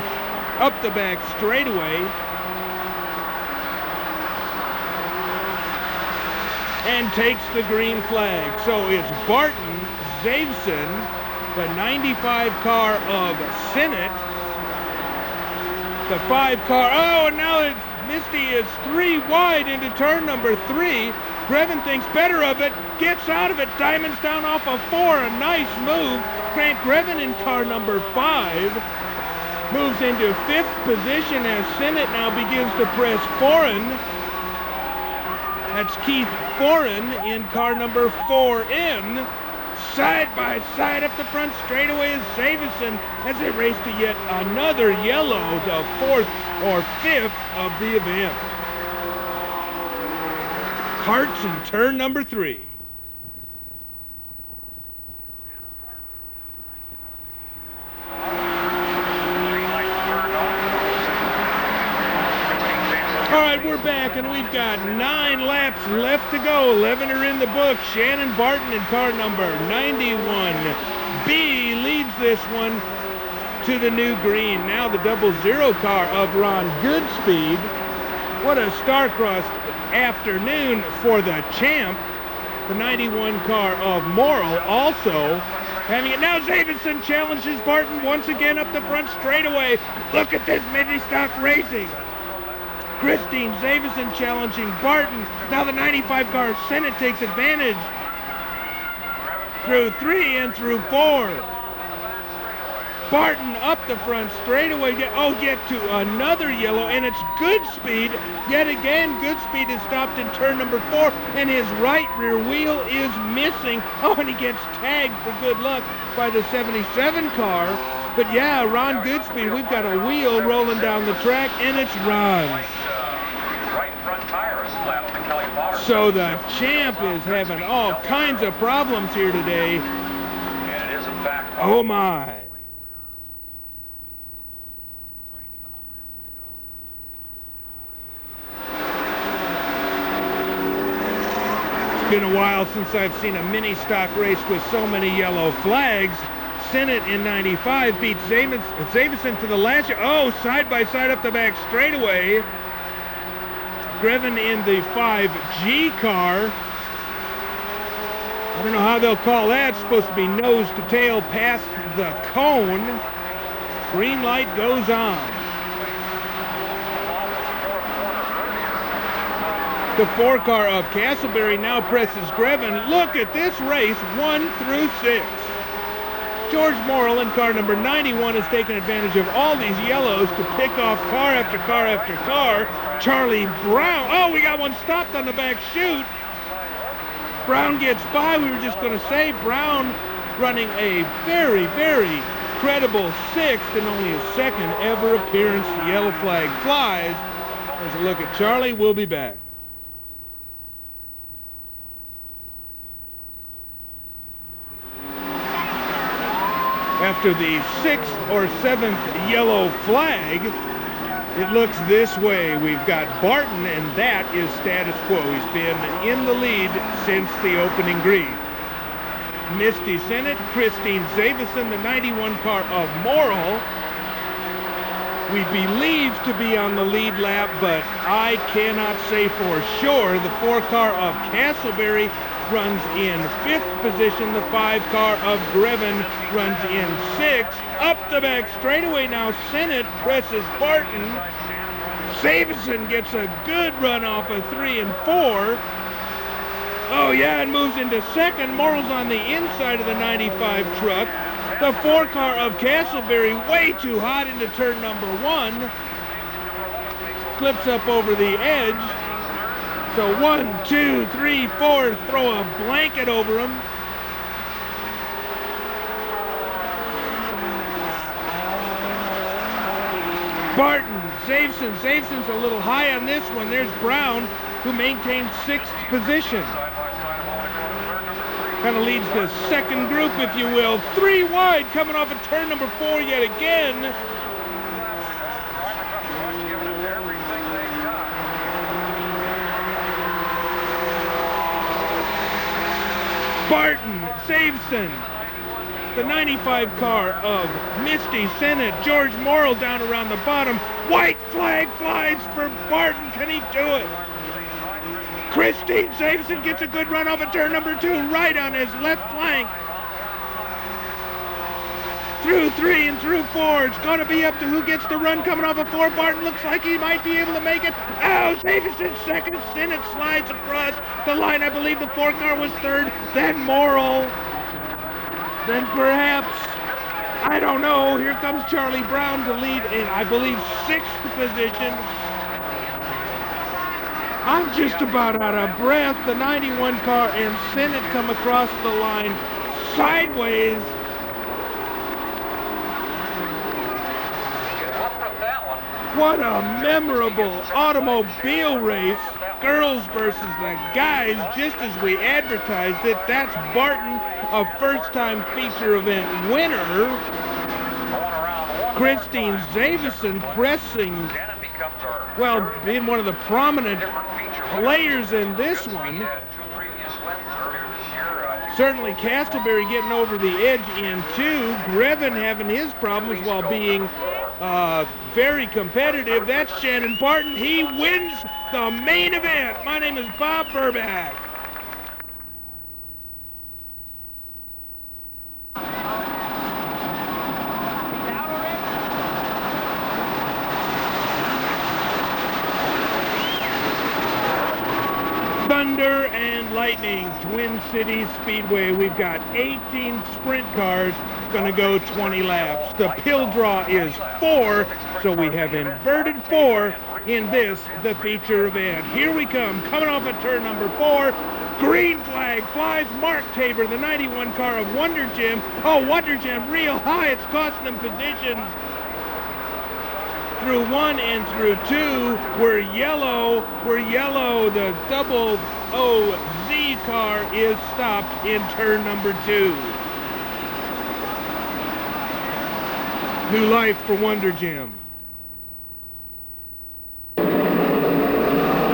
up the back straightaway. And takes the green flag. So it's Barton, Zaveson, the 95 car of Sinnott, the 5 car. Oh, and now it's Misty is 3 wide into turn number 3. Greven thinks better of it, gets out of it, diamonds down off of 4. A nice move. Grant Greven in car number 5 moves into 5th position as Sinnott now begins to press Foran. That's Keith Foran in car number 4N. Side by side up the front straightaway is Zaveson as they race to yet another yellow, the 4th or 5th of the event. Karts in turn number 3. All right, we're back, and we've got 9 laps left to go. 11 are in the book. Shannon Barton in car number 91B leads this one to the new green. Now the 00 car of Ron Goodspeed. What a star-crossed afternoon for the champ. The 91 car of Morrill also having it. Now Zavison challenges Barton once again up the front straightaway. Look at this mini-stock racing. Christine Zavison challenging Barton. Now the 95 car of Senate takes advantage. Through 3 and through 4. Barton up the front straightaway. Get to another yellow, and it's Goodspeed. Yet again, Goodspeed is stopped in turn number 4, and his right rear wheel is missing. Oh, and he gets tagged for good luck by the 77 car. But yeah, Ron Goodspeed, we've got a wheel rolling down the track, and it's Ron. So the champ is having all kinds of problems here today. And it is, in fact, oh my. It's been a while since I've seen a mini stock race with so many yellow flags. Senate in 95 beats Zavison to the last. Oh, side by side up the back straightaway. Driven in the 5G car. I don't know how they'll call that. It's supposed to be nose to tail past the cone. Green light goes on. The 4 car of Castleberry now presses Greven. Look at this race, 1 through 6. George Morrill in car number 91 has taken advantage of all these yellows to pick off car after car after car. Charlie Brown, oh, we got one stopped on the back chute. Brown gets by. We were just going to say Brown running a very, very credible 6th and only his 2nd ever appearance. The yellow flag flies. There's a look at Charlie. We'll be back. After the 6th or 7th yellow flag, it looks this way. We've got Barton, and that is status quo. He's been in the lead since the opening green. Misty Senate, Christine Zavison, the 91 car of Morrill. We believe to be on the lead lap, but I cannot say for sure. The 4 car of Castleberry runs in 5th position. The 5 car of Greven runs in 6th. Up the back straightaway now, Senate presses Barton. Zavison gets a good run off of 3 and 4. Oh yeah, and moves into 2nd. Morrill's on the inside of the 95 truck. The 4 car of Castleberry way too hot into turn number 1. Slips up over the edge. So 1, 2, 3, 4, throw a blanket over him. Barton, Zavison's a little high on this one. There's Brown, who maintains 6th position. Kind of leads the 2nd group, if you will. 3 wide, coming off of turn number 4 yet again. Barton, Zavison, the 95 car of Misty Senate. George Morrill down around the bottom. White flag flies for Barton. Can he do it? Christine Zavison gets a good run off of turn number 2, right on his left flank. Through 3 and through 4. It's going to be up to who gets the run coming off of 4. Barton looks like he might be able to make it. Oh, Zavison's 2nd. Senate slides across the line. I believe the 4 car was 3rd. Then Morrill. Then perhaps, I don't know, here comes Charlie Brown to lead in, I believe, 6th position. I'm just about out of breath. The 91 car and Senate come across the line sideways. What a memorable automobile race. Girls versus the guys, just as we advertised it. That's Barton, a first-time feature event winner. Christine Zavison pressing well, being one of the prominent players in this one. Certainly Castleberry getting over the edge in 2. Greven having his problems while being very competitive. That's Shannon Barton. He wins the main event. My name is Bob Burback. Thunder and Lightning, Twin Cities Speedway. We've got 18 sprint cars, gonna go 20 laps. The pill draw is 4, so we have inverted 4 in this, the feature event. Here we come, coming off of turn number 4. Green flag flies. Mark Tabor, the 91 car of Wonder Gym. Oh, Wonder Gym real high. It's costing them positions. Through 1 and through 2, we're yellow. The double OZ car is stopped in turn number 2. New life for Wonder Gym.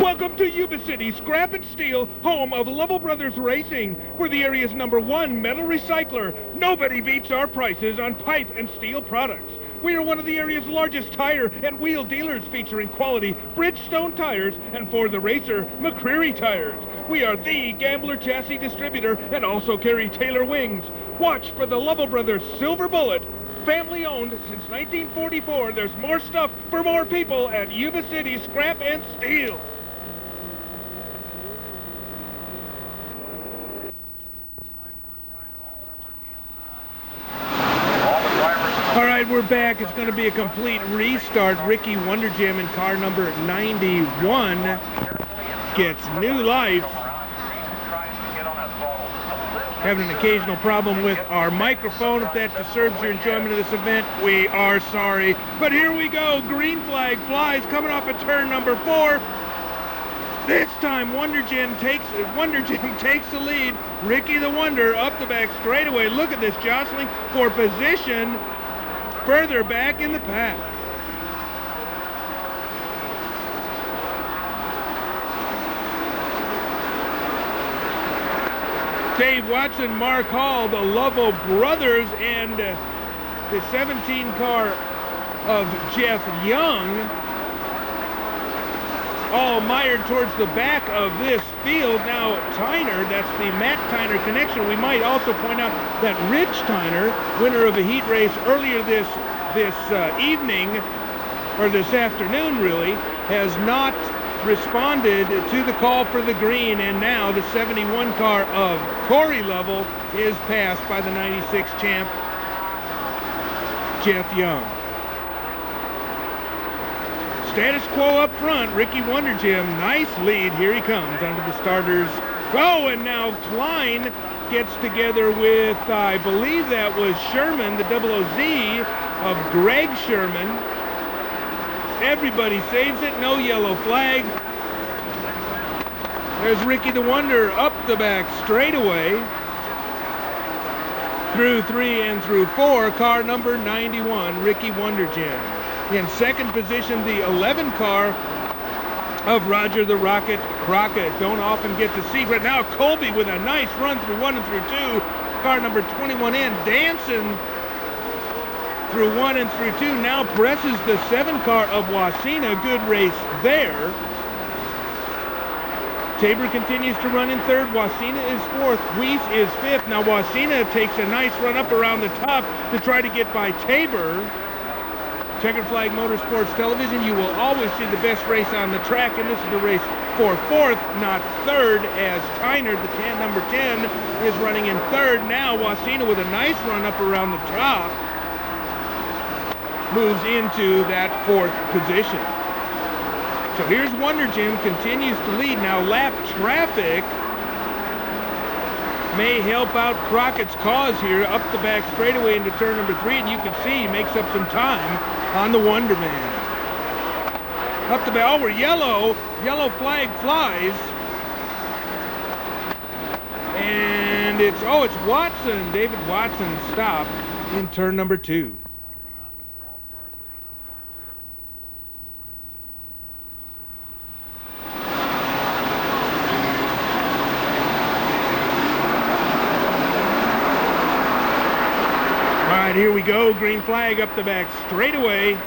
Welcome to Yuba City, Scrap and Steel, home of Lovell Brothers Racing. We're the area's #1 metal recycler. Nobody beats our prices on pipe and steel products. We are one of the area's largest tire and wheel dealers, featuring quality Bridgestone tires and, for the racer, McCreary tires. We are the Gambler chassis distributor and also carry Taylor wings. Watch for the Lovell Brothers Silver Bullet. Family owned since 1944. There's more stuff for more people at Yuba City Scrap and Steel. All right, we're back. It's going to be a complete restart. Ricky Wonder Gym in car number 91 gets new life. Having an occasional problem with our microphone. If that disturbs your enjoyment of this event, we are sorry. But here we go. Green flag flies, coming off of turn number 4. This time Wonder Gym takes the lead. Ricky the Wonder up the back straightaway. Look at this jostling for position further back in the pack. Dave Watson, Mark Hall, the Lovell brothers, and the 17 car of Jeff Young, all mired towards the back of this field. Now Tyner, that's the Matt Tyner connection. We might also point out that Rich Tyner, winner of a heat race earlier this evening, or this afternoon really, has not responded to the call for the green, and now the 71 car of Corey Lovell is passed by the 96 champ Jeff Young. Status quo up front. Ricky Wonder Gym, nice lead. Here he comes under the starters. Oh, and now Klein gets together with, I believe that was Sherman, the double OZ of Greg Sherman. Everybody saves it, no yellow flag. There's Ricky the Wonder up the back straightaway. Through 3 and through 4, car number 91, Ricky Wonder Gym. In second position, the 11 car of Roger the Rocket Crockett. Don't often get to see, but now Colby with a nice run through 1 and through 2. Car number 21 in, dancing through 1 and through 2. Now presses the 7 car of Wasina. Good race there. Tabor continues to run in 3rd. Wasina is 4th. Weiss is 5th. Now Wasina takes a nice run up around the top to try to get by Tabor. Checkered Flag Motorsports Television, you will always see the best race on the track, and this is the race for 4th, not 3rd, as Tyner, the number 10, is running in 3rd. Now Wasina with a nice run up around the top moves into that 4th position. So here's Wonder Gym, continues to lead. Now lap traffic may help out Crockett's cause here, up the back straightaway into turn number 3, and you can see he makes up some time on the Wonder Man. Up the back, oh, we're yellow flag flies. And it's Watson, David Watson stopped in turn number 2. right, here we go. Green flag up the back straightaway.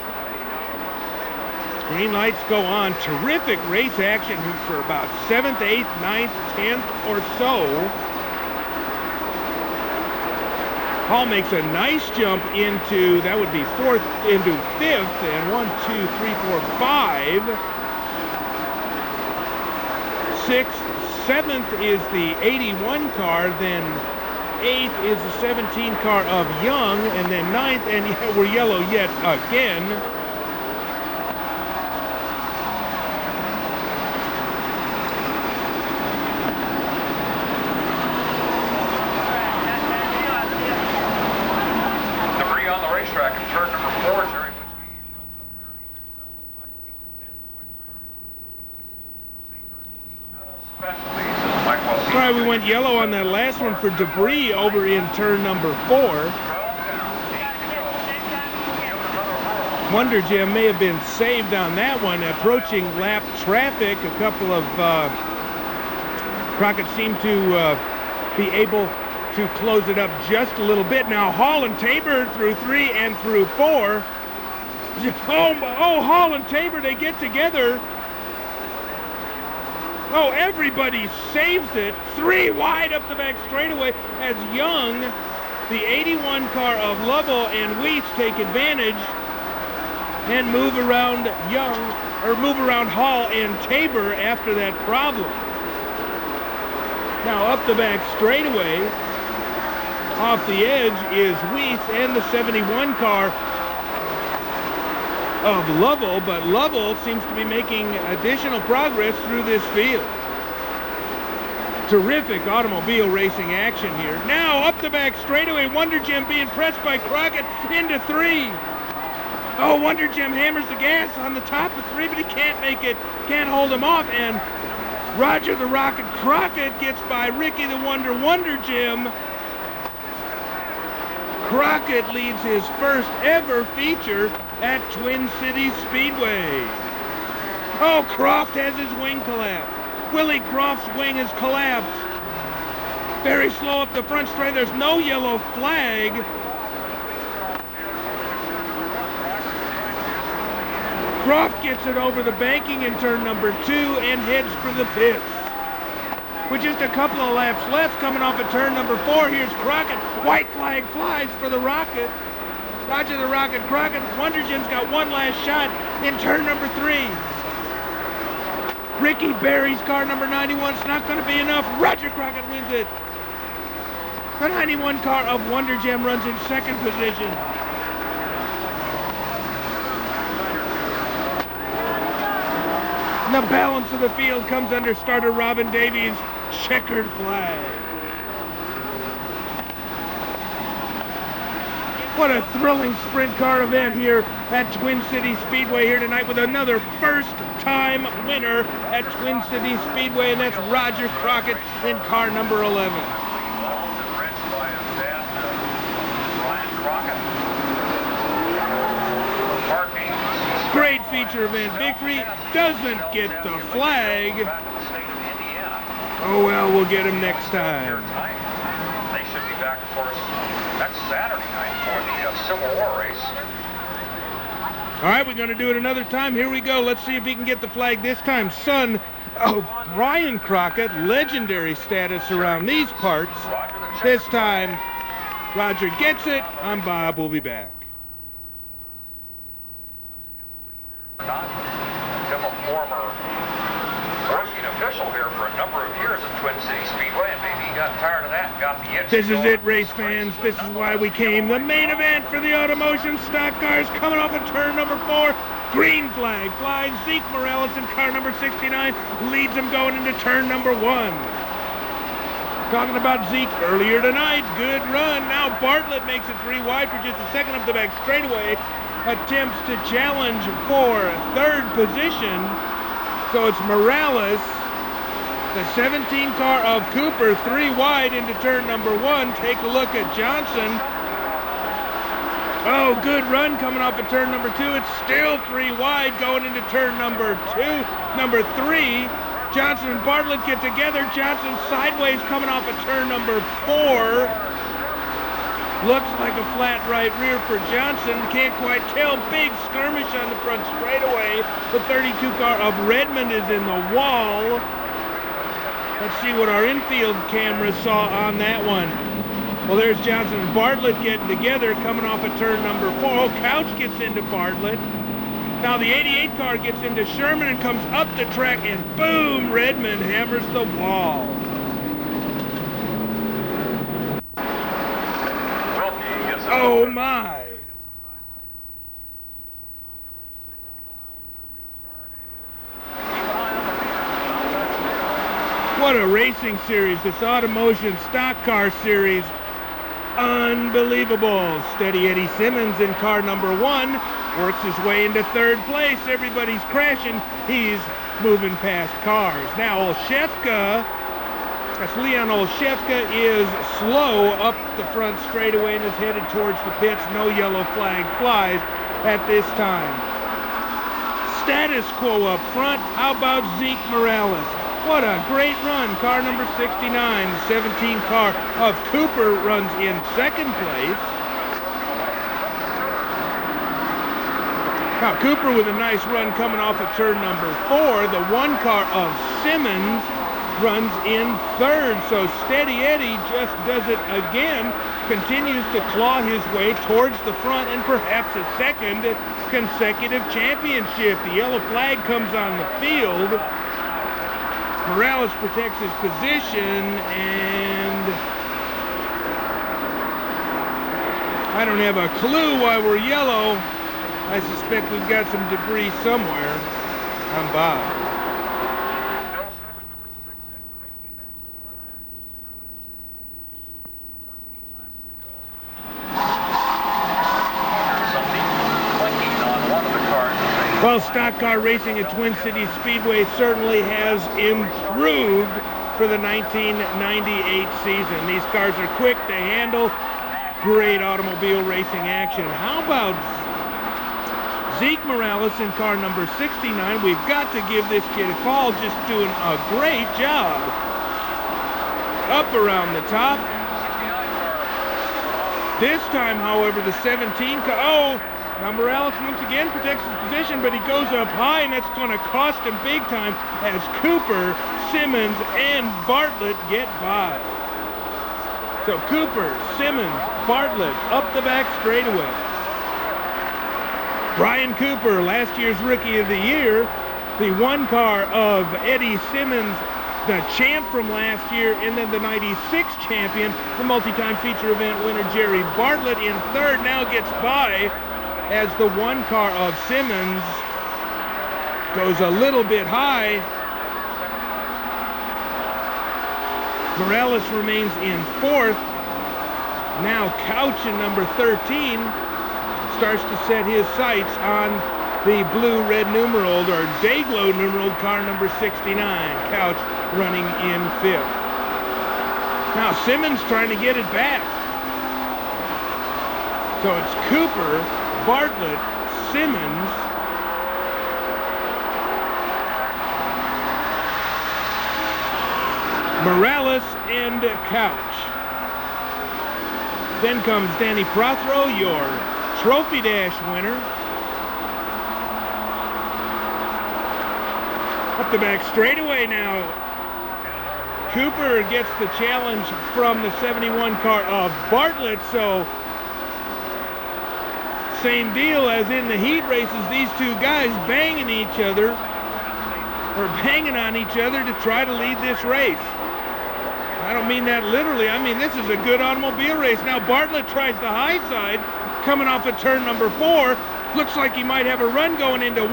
Green lights go on. Terrific race action for about 7th, 8th, 9th, 10th or so. Hall makes a nice jump into, that would be 4th into 5th, and 1, 2, 3, 4, 5. 6th, 7th is the 81 car, then 8th is the 17 car of Young, and then 9th, and we're yellow yet again. Debris on the racetrack in turn number 4, Jerry. All right, we went yellow on that last one for debris over in turn number 4. Wonder Gem may have been saved on that one. Approaching lap traffic, a couple of Crockett seemed to be able to close it up just a little bit. Now Hall and Tabor through 3 and through 4. Oh, Hall and Tabor, they get together. Oh, everybody saves it. 3 wide up the back straightaway as Young, the 81 car of Lovell and Weiss take advantage and move around Hall and Tabor after that problem. Now up the back straightaway, off the edge is Weiss and the 71 car of Lovell, but Lovell seems to be making additional progress through this field. Terrific automobile racing action here. Now up the back straightaway, Wonder Gem being pressed by Crockett into 3. Oh, Wonder Gem hammers the gas on the top of 3, but he can't make it, can't hold him off, and Roger the Rocket Crockett gets by Ricky the Wonder Gem. Crockett leads his first ever feature at Twin Cities Speedway. Oh, Croft has his wing collapsed. Willie Croft's wing has collapsed. Very slow up the front straight. There's no yellow flag. Croft gets it over the banking in turn number 2 and heads for the pits. With just a couple of laps left, coming off of turn number 4, here's Crockett. White flag flies for the Rocket. Roger the Rocket Crockett. Wonder Gem's got one last shot in turn number 3. Ricky Berry's car number 91. It's not going to be enough. Roger Crockett wins it. The 91 car of Wonder Gem runs in 2nd position. The balance of the field comes under starter Robin Davies' checkered flag. What a thrilling sprint car event here at Twin Cities Speedway here tonight with another first-time winner at Twin Cities Speedway, and that's Roger Crockett in car number 11. Great feature event. Victory doesn't get the flag. Oh well, we'll get him next time. They should be back, of course, next Saturday night for the Civil War race. All right, we're going to do it another time. Here we go. Let's see if he can get the flag this time. Son of Brian Crockett, legendary status around these parts. This time, Roger gets it. I'm Bob. We'll be back. Become a former working official here for a number of years at Twin Cities Speedway, and maybe he got tired of that and got the itch. This is it, race fans. This is why we came. The main event for the Automotion stock cars coming off of turn number 4. Green flag flies. Zeke Morales in car number 69 leads him going into turn number 1. Talking about Zeke earlier tonight. Good run. Now Bartlett makes it 3 wide for just a second up the back straightaway. Attempts to challenge for 3rd position. So it's Morales, the 17 car of Cooper, 3 wide into turn number 1. Take a look at Johnson. Oh, good run coming off of turn number 2. It's still 3 wide going into turn number 3. Johnson and Bartlett get together. Johnson sideways coming off of turn number 4. Looks like a flat right rear for Johnson. Can't quite tell. Big skirmish on the front straightaway. The 32 car of Redmond is in the wall. Let's see what our infield camera saw on that one. Well, there's Johnson and Bartlett getting together, coming off of turn number 4. Oh, Couch gets into Bartlett. Now the 88 car gets into Sherman and comes up the track, and boom, Redmond hammers the wall. Oh my! What a racing series, this Automotion Stock Car Series. Unbelievable. Steady Eddie Simmons in car number 1 works his way into 3rd place. Everybody's crashing. He's moving past cars. Now Olszewska, that's Leon Olszewska, is slow up the front straightaway and is headed towards the pits. No yellow flag flies at this time. Status quo up front. How about Zeke Morales? What a great run. Car number 69, the 17 car of Cooper, runs in 2nd place. Now Cooper with a nice run coming off of turn number 4. The 1 car of Simmons runs in 3rd. So Steady Eddie just does it again. Continues to claw his way towards the front and perhaps a 2nd consecutive championship. The yellow flag comes on the field. Morales protects his position, and I don't have a clue why we're yellow. I suspect we've got some debris somewhere. I'm Bob. Well, stock car racing at Twin Cities Speedway certainly has improved for the 1998 season. These cars are quick to handle, great automobile racing action. How about Zeke Morales in car number 69? We've got to give this kid a call, just doing a great job. Up around the top. This time, however, the 17 car, oh! Now Morales once again protects his position, but he goes up high, and that's going to cost him big time as Cooper, Simmons, and Bartlett get by. So Cooper, Simmons, Bartlett up the back straightaway. Brian Cooper, last year's Rookie of the Year, the 1 car of Eddie Simmons, the champ from last year, and then the 96 champion, the multi-time feature event winner Jerry Bartlett in 3rd, now gets by as the 1 car of Simmons goes a little bit high. Morales remains in 4th. Now Couch in number 13 starts to set his sights on the blue-red numeraled or Dayglow numeraled car number 69. Couch running in 5th. Now Simmons trying to get it back. So it's Cooper, Bartlett, Simmons, Morales, and Couch. Then comes Danny Prothero, your Trophy Dash winner. Up the back straightaway now. Cooper gets the challenge from the 71 car of Bartlett, so same deal as in the heat races, these 2 guys banging each other, or banging on each other to try to lead this race. I don't mean that literally, I mean this is a good automobile race. Now Bartlett tries the high side, coming off of turn number 4. Looks like he might have a run going into 1.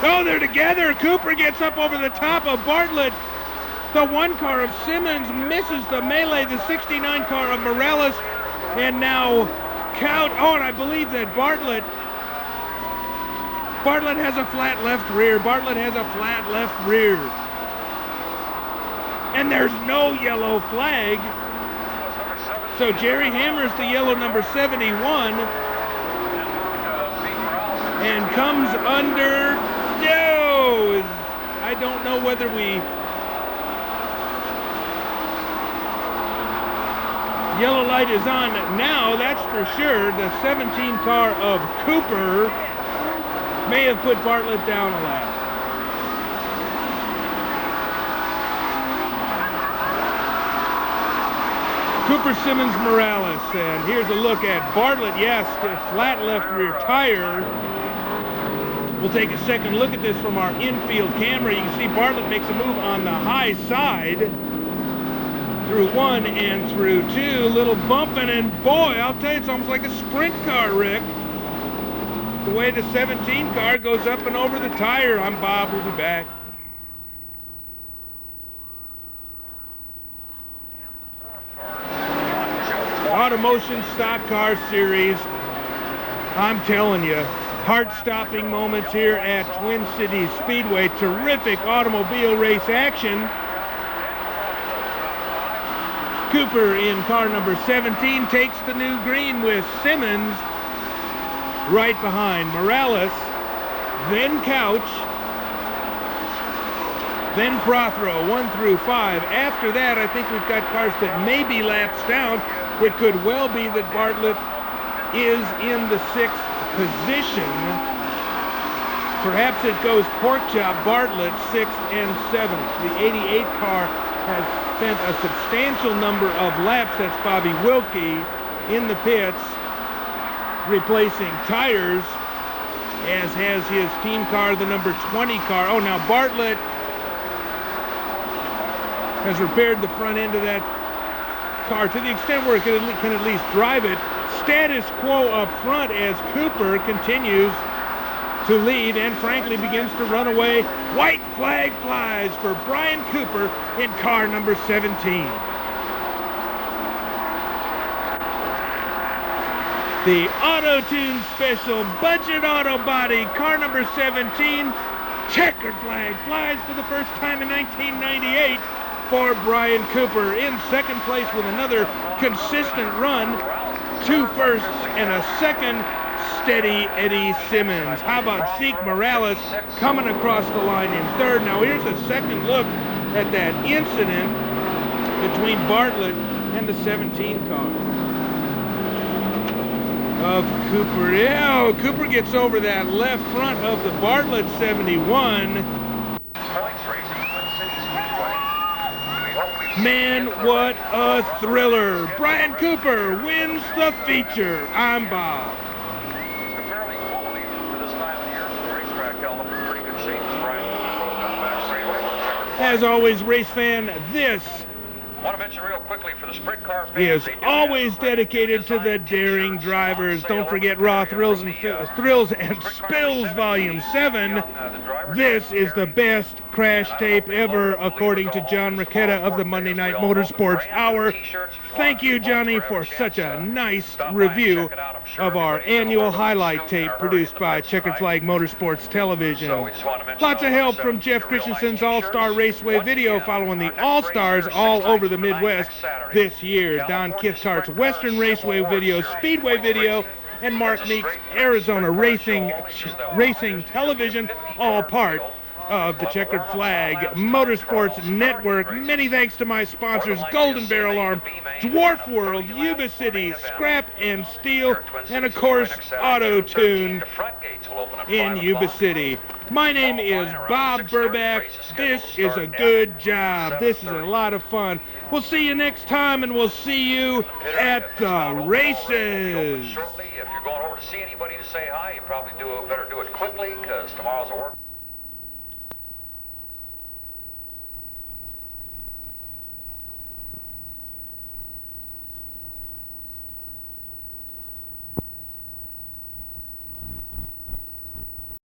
Oh, they're together. Cooper gets up over the top of Bartlett. The 1 car of Simmons misses the melee, the 69 car of Morales, and now Couch, oh, and I believe that Bartlett has a flat left rear. Bartlett has a flat left rear. And there's no yellow flag. So Jerry hammers the yellow number 71 and comes under. No! I don't know whether we... Yellow light is on now, that's for sure. The 17 car of Cooper may have put Bartlett down a lap. Cooper, Simmons, Morales, and here's a look at Bartlett. Yes, flat left rear tire. We'll take a second look at this from our infield camera. You can see Bartlett makes a move on the high side through 1 and through 2. Little bumping, and boy, I'll tell you, it's almost like a sprint car, Rick. The way the 17 car goes up and over the tire. I'm Bob. We'll be back. Automotion Stock Car Series. I'm telling you, heart-stopping moments here at Twin Cities Speedway. Terrific automobile race action. Cooper in car number 17 takes the new green with Simmons right behind. Morales, then Couch, then Prothero, 1 through 5. After that, I think we've got cars that may be laps down. It could well be that Bartlett is in the 6th position. Perhaps it goes Porkchop, Bartlett, 6th and 7th. The 88 car has spent a substantial number of laps. That's Bobby Wilkie in the pits, replacing tires, as has his team car, the number 20 car. Oh, now Bartlett has repaired the front end of that car to the extent where it can at least drive it. Status quo up front as Cooper continues to lead and frankly begins to run away. White flag flies for Brian Cooper in car number 17. The Auto-Tune Special Budget Auto Body, car number 17. Checkered flag flies for the first time in 1998 for Brian Cooper in second place with another consistent run. 2 firsts and a second. Steady Eddie Simmons. How about Zeke Morales coming across the line in third? Now here's a second look at that incident between Bartlett and the 17 car of Cooper. Yeah, Cooper gets over that left front of the Bartlett 71. Man, what a thriller. Brian Cooper wins the feature. I'm Bob. As always, race fan, this Want to mention real quickly for the sprint car fans, is always dedicated to the daring drivers. Don't forget Raw Thrills and Spills Volume 7. This is the best crash tape ever, according to John Ricchetta of the Monday Night Motorsports Hour. Thank you, Johnny, for such a nice review of our annual highlight tape produced by Checkered Flag Motorsports Television. Lots of help from Jeff Christensen's All-Star Raceway video following the All-Stars all over the Midwest this year. Don Kithcart's Western Raceway video, Speedway video, and Mark Meek's Arizona Racing Television, all part of the Checkered Flag Motorsports Network. Many thanks to my sponsors, Golden Barrel Arm, Dwarf World, Yuba City, Scrap and Steel, and of course, Auto-Tune in Yuba City. My name is Bob Burback. This is a good job. This is a lot of fun. We'll see you next time, and we'll see you at the races. Shortly, if you're going over to see anybody to say hi, you probably better do it quickly, because tomorrow's a work.